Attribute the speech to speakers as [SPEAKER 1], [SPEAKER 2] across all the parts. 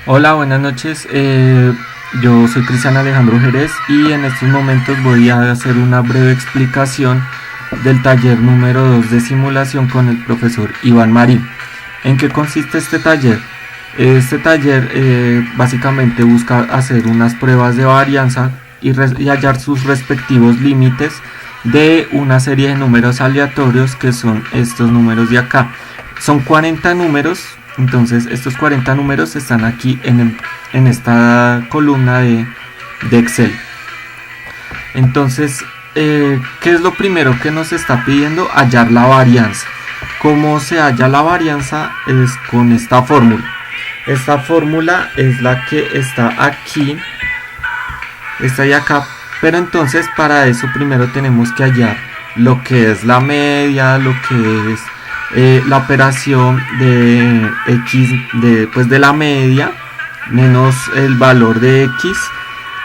[SPEAKER 1] Hola, buenas noches. Yo soy Cristian Alejandro Jerez y en estos momentos voy a hacer una breve explicación del taller número 2 de simulación con el profesor Iván Marín. ¿En qué consiste este taller? Este taller básicamente busca hacer unas pruebas de varianza y hallar sus respectivos límites de una serie de números aleatorios que son estos números de acá. Son 40 números. Entonces estos 40 números están aquí en esta columna de Excel. Entonces, ¿qué es lo primero que nos está pidiendo? Hallar la varianza. ¿Cómo se halla la varianza? Es con esta fórmula. Esta fórmula es la que está aquí, está y acá. Pero entonces para eso primero tenemos que hallar lo que es la media, lo que es la operación de x de la media menos el valor de x,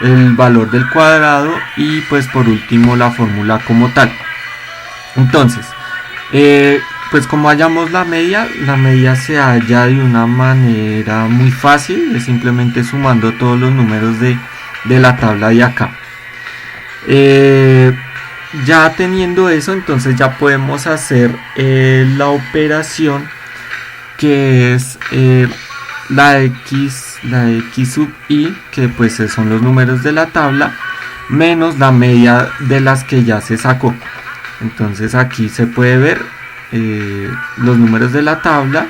[SPEAKER 1] el valor del cuadrado y pues por último la fórmula como tal. Entonces pues como hallamos la media se halla de una manera muy fácil, es simplemente sumando todos los números de la tabla de acá. Ya teniendo eso, entonces ya podemos hacer la operación que es la x sub i, que pues son los números de la tabla, menos la media de las que ya se sacó. Entonces aquí se puede ver los números de la tabla,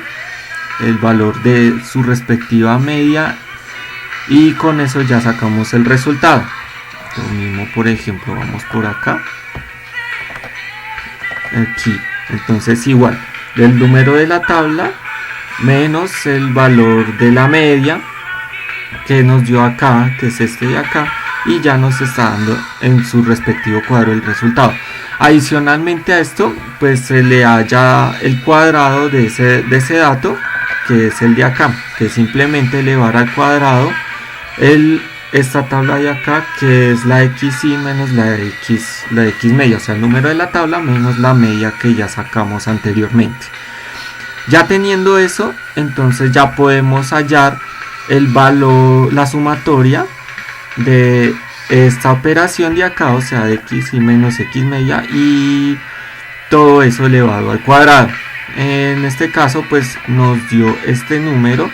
[SPEAKER 1] el valor de su respectiva media, y con eso ya sacamos el resultado. Lo mismo, por ejemplo, vamos por acá, aquí, entonces igual del número de la tabla menos el valor de la media que nos dio acá, que es este de acá, y ya nos está dando en su respectivo cuadro el resultado. Adicionalmente a esto, pues se le halla el cuadrado de ese dato, que es el de acá, que es simplemente elevar al cuadrado esta tabla de acá, que es la xy menos la x media, o sea el número de la tabla menos la media que ya sacamos anteriormente. Ya teniendo eso, entonces ya podemos hallar el valor, la sumatoria de esta operación de acá, o sea de xy menos x media, y todo eso elevado al cuadrado. En este caso pues nos dio este número.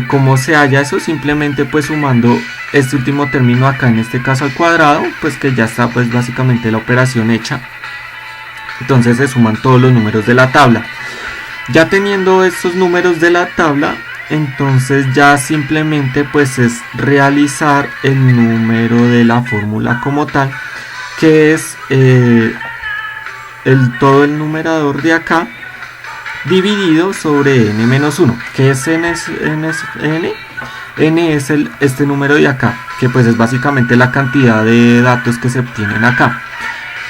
[SPEAKER 1] ¿Cómo se halla eso? Simplemente pues sumando este último término acá, en este caso al cuadrado, pues que ya está pues básicamente la operación hecha. Entonces se suman todos los números de la tabla. Ya teniendo estos números de la tabla, entonces ya simplemente pues es realizar el número de la fórmula como tal, que es todo el numerador de acá dividido sobre n menos 1. ¿Qué es n? N es este número de acá, que pues es básicamente la cantidad de datos que se obtienen acá.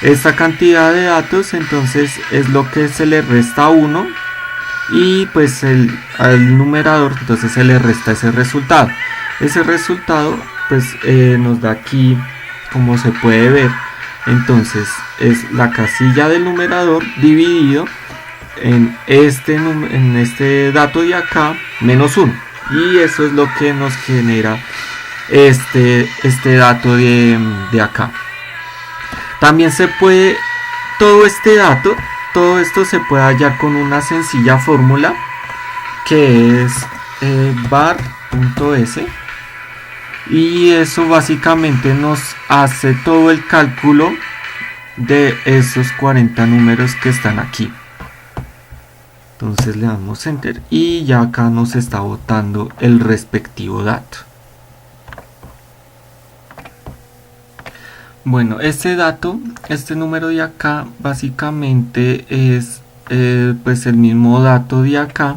[SPEAKER 1] Esta cantidad de datos entonces es lo que se le resta a 1, y pues al numerador entonces se le resta ese resultado. Ese resultado pues nos da aquí, como se puede ver, entonces es la casilla del numerador dividido en este dato de acá menos 1, y eso es lo que nos genera este dato de acá. También se puede, todo esto se puede hallar con una sencilla fórmula, que es var.s, y eso básicamente nos hace todo el cálculo de esos 40 números que están aquí. Entonces le damos enter y ya acá nos está botando el respectivo dato. Bueno, este número de acá básicamente es pues el mismo dato de acá,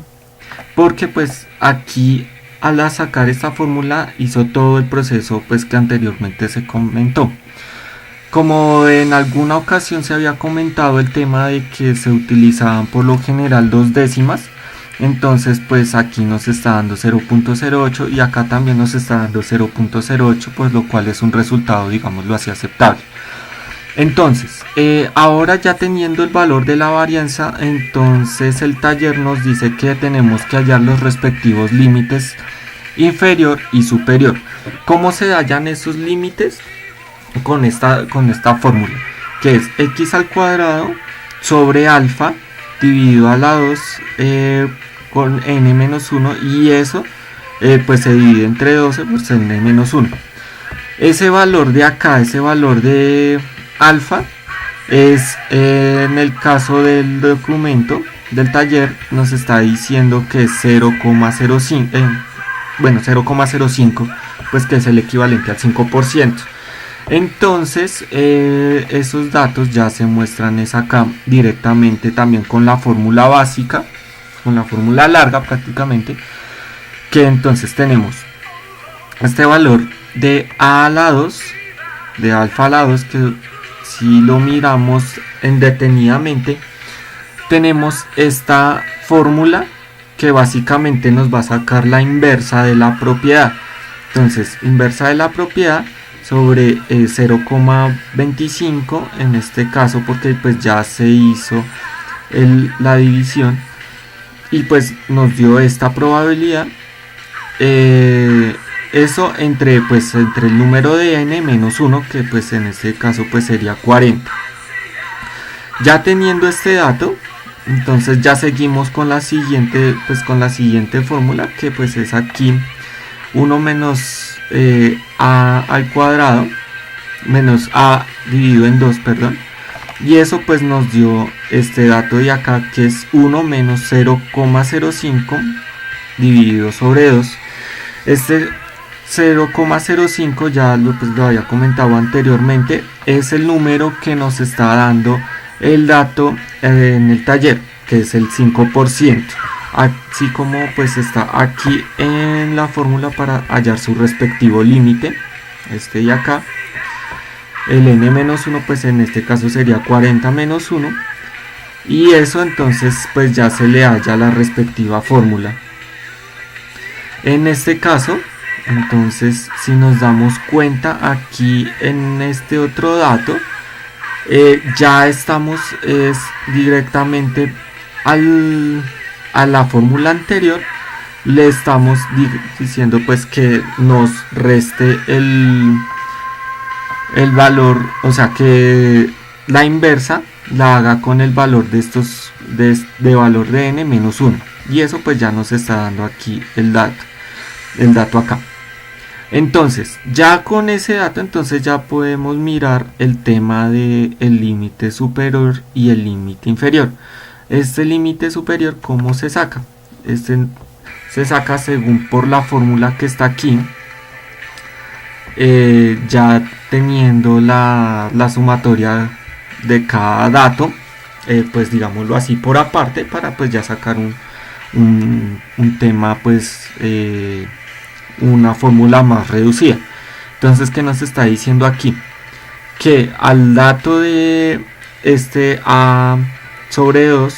[SPEAKER 1] porque pues aquí al sacar esta fórmula hizo todo el proceso pues que anteriormente se comentó. Como en alguna ocasión se había comentado el tema de que se utilizaban por lo general dos décimas, entonces pues aquí nos está dando 0.08 y acá también nos está dando 0.08, pues lo cual es un resultado, digámoslo así, aceptable. Entonces, ahora ya teniendo el valor de la varianza, entonces el taller nos dice que tenemos que hallar los respectivos límites inferior y superior. ¿Cómo se hallan esos límites? Con esta fórmula, que es x al cuadrado sobre alfa dividido a la 2 con n menos 1, y eso pues se divide entre 12 por n menos 1. Ese valor de acá, ese valor de alfa, es en el caso del documento del taller nos está diciendo que es 0,05, bueno, 0,05, pues que es el equivalente al 5%. Entonces esos datos ya se muestran es acá directamente también con la fórmula básica, con la fórmula larga prácticamente, que entonces tenemos este valor de a la 2, de alfa a la 2, que si lo miramos detenidamente, tenemos esta fórmula que básicamente nos va a sacar la inversa de la propiedad. Entonces, inversa de la propiedad sobre 0,25 en este caso, porque pues ya se hizo la división y pues nos dio esta probabilidad. Eso entre el número de n menos 1, que pues en este caso pues sería 40. Ya teniendo este dato, entonces ya seguimos con la siguiente fórmula, que pues es aquí 1 menos a al cuadrado menos a dividido en 2, perdón, y eso pues nos dio este dato de acá, que es 1 menos 0,05 dividido sobre 2. Este 0,05 ya lo había comentado anteriormente, es el número que nos está dando el dato en el taller, que es el 5%, así como pues está aquí en la fórmula para hallar su respectivo límite, este de acá. El n-1 pues en este caso sería 40 menos 1, y eso entonces pues ya se le halla la respectiva fórmula. En este caso, entonces si nos damos cuenta aquí en este otro dato, ya estamos directamente a la fórmula anterior, le estamos diciendo pues que nos reste el valor, o sea que la inversa la haga con el valor de valor de n menos 1, y eso pues ya nos está dando aquí el dato acá. Entonces ya con ese dato entonces ya podemos mirar el tema del límite superior y el límite inferior. Este límite superior, ¿cómo se saca? Se saca según por la fórmula que está aquí, ya teniendo la sumatoria de cada dato, pues digámoslo así por aparte, para pues ya sacar un tema pues una fórmula más reducida. Entonces, ¿qué nos está diciendo aquí? Que al dato de a sobre 2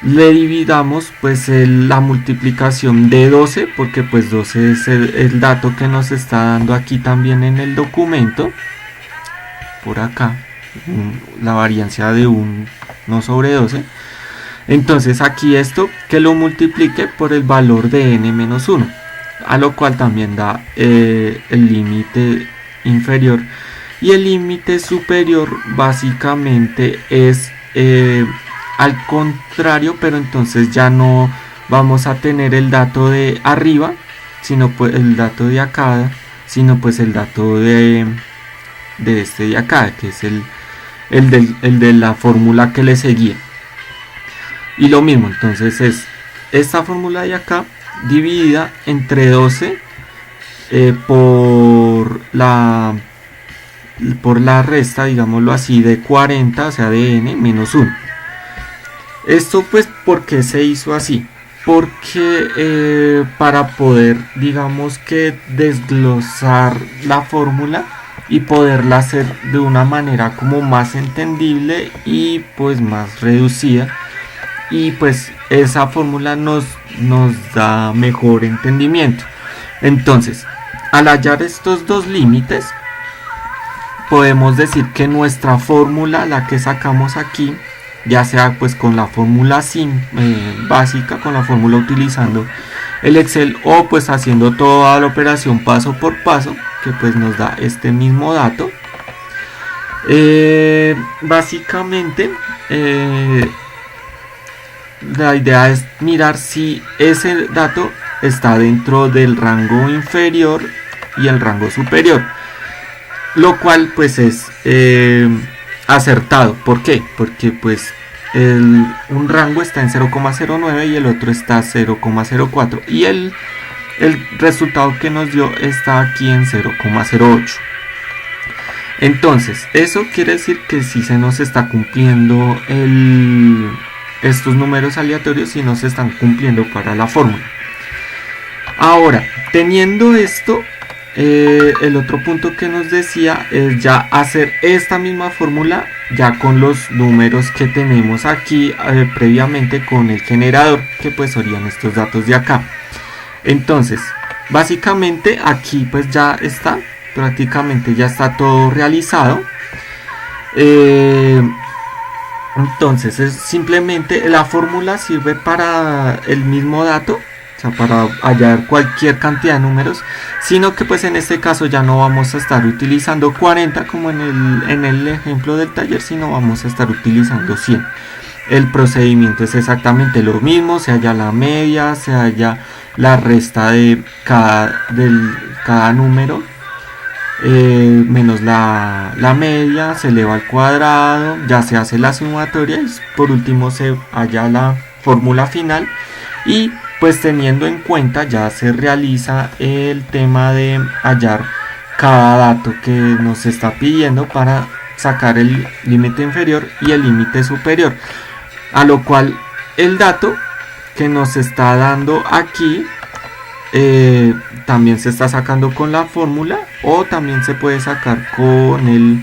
[SPEAKER 1] le dividamos pues la multiplicación de 12, porque pues 12 es el dato que nos está dando aquí también en el documento, por acá, la variancia de 1 sobre 12. Entonces aquí esto que lo multiplique por el valor de n menos 1, a lo cual también da el límite inferior, y el límite superior básicamente es al contrario, pero entonces ya no vamos a tener el dato de arriba, sino pues el dato de acá, sino pues el dato de este de acá, que es el de la fórmula que le seguía. Y lo mismo, entonces es esta fórmula de acá dividida entre 12 por la resta, digámoslo así, de 40, o sea de n menos 1. Esto pues, ¿por qué se hizo así? Porque para poder, digamos que desglosar la fórmula y poderla hacer de una manera como más entendible y pues más reducida, y pues esa fórmula nos da mejor entendimiento. Entonces, al hallar estos dos límites, podemos decir que nuestra fórmula, la que sacamos aquí, ya sea pues con la fórmula básica, con la fórmula utilizando el Excel, o pues haciendo toda la operación paso por paso, que pues nos da este mismo dato. Básicamente la idea es mirar si ese dato está dentro del rango inferior y el rango superior, lo cual pues es acertado. ¿Por qué? Porque pues un rango está en 0,09 y el otro está 0,04 y el resultado que nos dio está aquí en 0,08. Entonces eso quiere decir que si se nos está cumpliendo estos números aleatorios, si no se están cumpliendo para la fórmula. Ahora, teniendo esto, el otro punto que nos decía es ya hacer esta misma fórmula ya con los números que tenemos aquí previamente con el generador, que pues serían estos datos de acá. Entonces, básicamente aquí pues ya está, prácticamente ya está todo realizado. Entonces es simplemente la fórmula sirve para el mismo dato, o sea, para hallar cualquier cantidad de números, sino que pues en este caso ya no vamos a estar utilizando 40 como en el ejemplo del taller, sino vamos a estar utilizando 100. El procedimiento es exactamente lo mismo, se halla la media, se halla la resta de cada número, menos la media, se eleva al cuadrado, ya se hace la sumatoria y por último se halla la fórmula final. Y pues teniendo en cuenta ya se realiza el tema de hallar cada dato que nos está pidiendo para sacar el límite inferior y el límite superior, a lo cual el dato que nos está dando aquí también se está sacando con la fórmula, o también se puede sacar con el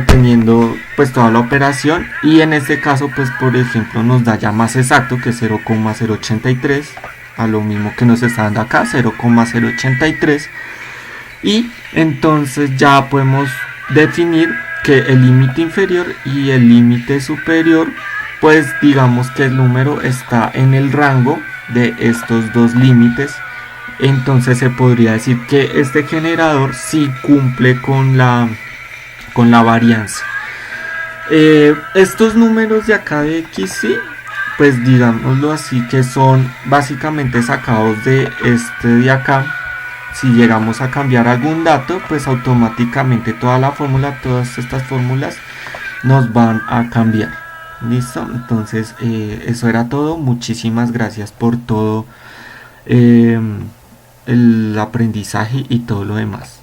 [SPEAKER 1] teniendo pues toda la operación, y en este caso pues por ejemplo nos da ya más exacto, que 0,083, a lo mismo que nos está dando acá, 0,083, y entonces ya podemos definir que el límite inferior y el límite superior, pues digamos que el número está en el rango de estos dos límites. Entonces se podría decir que este generador sí cumple con la varianza. Estos números de acá de XY, pues digámoslo así, que son básicamente sacados de este de acá. Si llegamos a cambiar algún dato, pues automáticamente toda la fórmula, todas estas fórmulas nos van a cambiar. ¿Listo? Entonces eso era todo. Muchísimas gracias por todo el aprendizaje y todo lo demás.